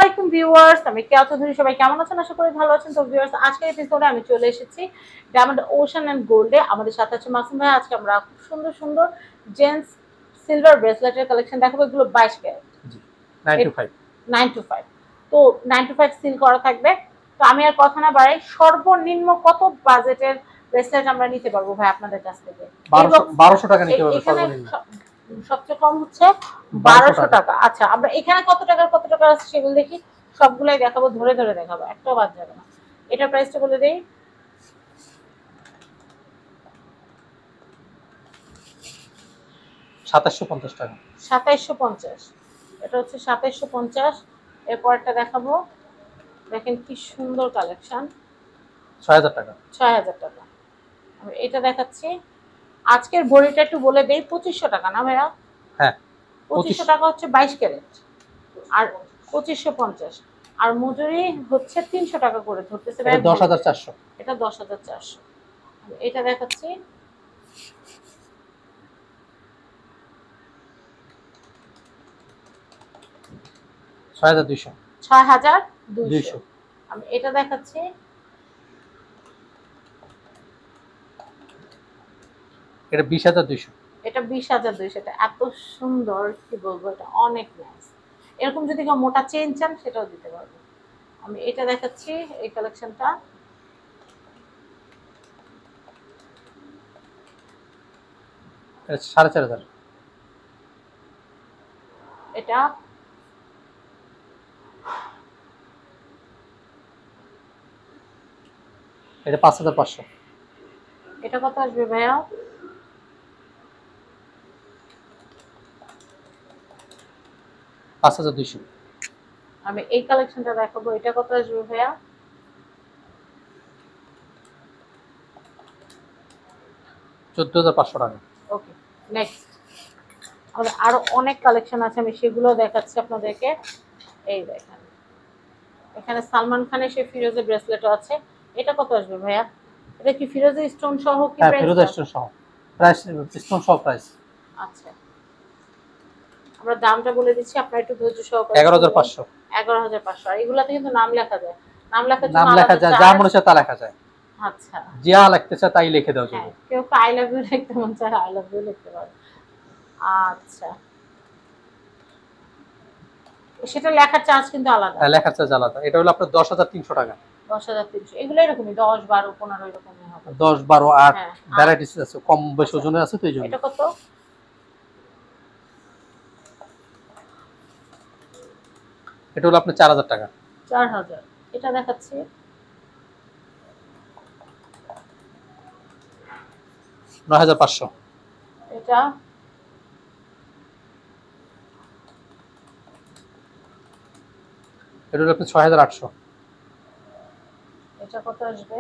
আলাইকুম ভিউয়ার্স, আমি কেয়া চৌধুরী। সবাই কেমন আছেন? আশা করি ভালো আছেন। তো ভিউয়ার্স, আজকের এপিসোডে আমি চলে এসেছি ডায়মন্ড ওশান অ্যান্ড গোল্ডে। আমাদের সাথে আছে মাসুম ভাই। আজকে আমরা খুব সুন্দর সুন্দর জেন্টস সিলভার ব্রেসলেটের কালেকশন দেখাবো। এগুলো 22 ক্যারেট, জি 925 925। তো 925 সিল করা থাকবে। তো আমি আর কথা না বাড়াই, সর্বনিম্ন কত বাজেটের ব্রেসলেট আমরা নিতে পারবো ভাই আপনাদের কাছ থেকে? 1200 টাকা নিতে পারবে সর্বনিম্ন। সবচেয়ে কম হচ্ছে 1200 টাকা। আচ্ছা, আমরা এখানে কত টাকা আছে সেগুলো দেখি। সবগুলাই দেখাবো, ধরে ধরে দেখাবো, একটাও বাদ যাবে না। এটার প্রাইসটা বলে দেই। 2750 টাকা। 2750। এটা হচ্ছে 2750। এরপর একটা দেখাবো, দেখেন কি সুন্দর কালেকশন। 6000 টাকা। 6000 টাকা। আমি এটা দেখাচ্ছি। আজকের ভরিটা একটু বলে দেই, 2500 টাকা না ভাইয়া? হ্যাঁ, 2500 টাকা হচ্ছে 22 ক্যারেট, আর 2550। আর মজুরি হচ্ছে 300 টাকা করে ধরতেছে ভাই। 10400। এটা 10400। এটা দেখাচ্ছি। ছয় হাজার 200। আমি এটা দেখাচ্ছি। এটা 20200। এটা 20200। এটা এত সুন্দর, কি বলবো, এটা অনেক নাইস। এরকম যদি কেউ মোটা চেন চান সেটাও দিতে পারবো। আমি এটা দেখাচ্ছি, এই কালেকশনটা। এটা 4500। এটা এটা 5500। এটা কত আসবে ভাইয়া? 5200। আমি এই কালেকশনটা দেখাবো। এটা কত আসবে ভাইয়া? 14500 টাকা। ওকে, নেক্সট। আমাদের আরো অনেক কালেকশন আছে, আমি সেগুলো দেখাচ্ছি আপনাদেরকে। এই দেখেন, এখানে সালমান খানের সেই ফিরোজের ব্রেসলেটও আছে। এটা কত আসবে ভাইয়া? এটা কি ফিরোজের স্টোন সহ কি হ্যাঁ, প্রাইস? ফেরোজা স্টোন সহ প্রাইস, স্টোন সহ প্রাইস। আচ্ছা, আমরা দামটা বলে দিচ্ছি, আপনারা একটু ধৈর্য সহকারে। 11500। 11500। আর এগুলাতে কিন্তু নাম লেখা যায়। নাম লেখার জন্য নাম লেখা আলাদা যায়, যা চার্জ। মনে চায় তা লেখা যায়। আচ্ছা, যা লিখতে চায় তাই লিখে দাও হ্যাঁ, যাবে। কেউ আই লাভ ইউ লিখতে মন চায় আই লাভ ইউ লিখতে পারে। আচ্ছা, সেটা লেখার চার্জ কিন্তু আলাদা। হ্যাঁ, লেখার চার্জ আলাদা। এটা হলো আপনার 10300 টাকা। 10300। এগুলো এরকমই 10, 12, 15 এরকমই হবে। 10, 12, 8 হ্যাঁ, ভ্যারাইটিস আছে, কম বেশি ওজনের আছে, তো এই জন্য। এটা কত? এটা হলো আপনার 4000 টাকা। 4000। এটা দেখাচ্ছি। 9500। এটা এটা হলো আপনার 6800। এটা কত আসবে?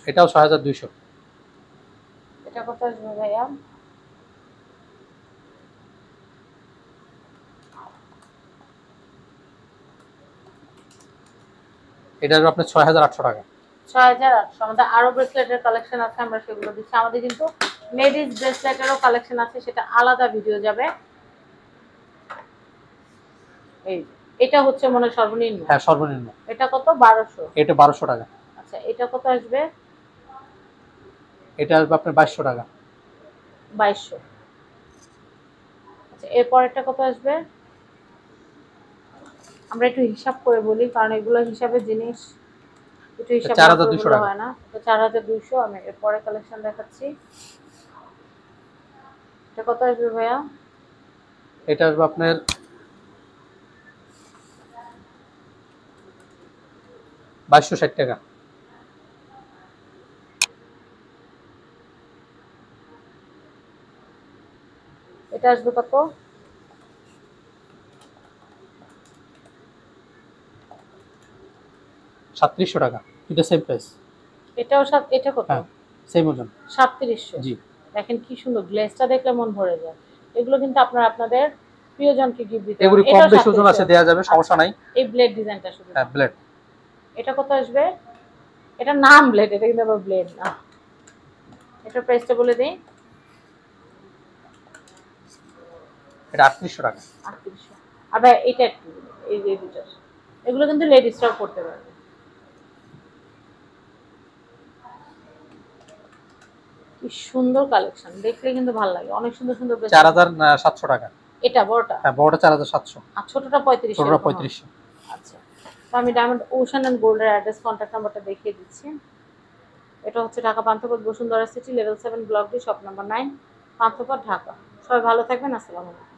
এটাও 6200। এটা কত আসবে ভাইয়া? এটা হলো আপনার 6800 টাকা। 6800। আমাদের আরো ব্রেসলেটের কালেকশন আছে, আমরা সেগুলো দিচ্ছি। আমাদের কিন্তু লেডিস ব্রেসলেটেরও কালেকশন আছে, সেটা আলাদা ভিডিও যাবে। এই এটা হচ্ছে মনে হয় সর্বনিম্ন। হ্যাঁ, সর্বনিম্ন। এটা কত? 1200। এটা 1200 টাকা। আচ্ছা, এটা কত আসবে? এটা আসবে আপনার 2200 টাকা। 2200। আচ্ছা, এরপরেরটা কত আসবে? আমরা একটু হিসাব করে বলি, কারণ এগুলো হিসাবের জিনিস, একটু হিসাব না করে 4200 বললে টাকা। হয় না। তো 4200। আমি এরপরে কালেকশন দেখাচ্ছি। এটা কত আসবে ভাইয়া? এটা আসবে আপনার 2260 টাকা। এটা আসবে কত? 3700 টাকা। এটা সেম প্রাইস। এটাও এটা কত? হ্যাঁ, সেম ওজন। 3700। জি। দেখেন কি সুন্দর, গ্লেজটা দেখলে মন ভরে যায়। এগুলো কিন্তু আপনারা আপনাদের প্রিয়জনকে গিফট দিতে এগুলি পারেন। কম এটাও বেশি ওজন আছে, দেয়া যাবে, সমস্যা নাই। এই ব্লেড ডিজাইনটা শুধু। হ্যাঁ, ব্লেড। এটা কত আসবে? এটা নাম ব্লেড, এটা কিন্তু আবার ব্লেড না। এটা প্রাইসটা বলে দেই। এটা 3800 টাকা। 3800। আর ভাই এটা একটু এই যে দুটার, এগুলো কিন্তু লেডিসরাও পড়তে পারবে। কি সুন্দর কালেকশন, দেখলে কিন্তু ভালো লাগে, অনেক সুন্দর সুন্দর bracelet। 4700 টাকা। এটা বড়টা? হ্যাঁ, বড়টা 4700, আর ছোটটা 3500? ছোটটা 3500। আচ্ছা, তো আমি ডায়মন্ড ওশান অ্যান্ড গোল্ডের অ্যাড্রেস কন্ট্যাক্ট নাম্বারটা দেখিয়ে দিচ্ছি। এটা হচ্ছে Dhaka Panthapath Bashundhara city, level 7, block D, shop number 9, Panthapath, Dhaka. সবাই ভালো থাকবেন, আসসালামু আলাইকুম।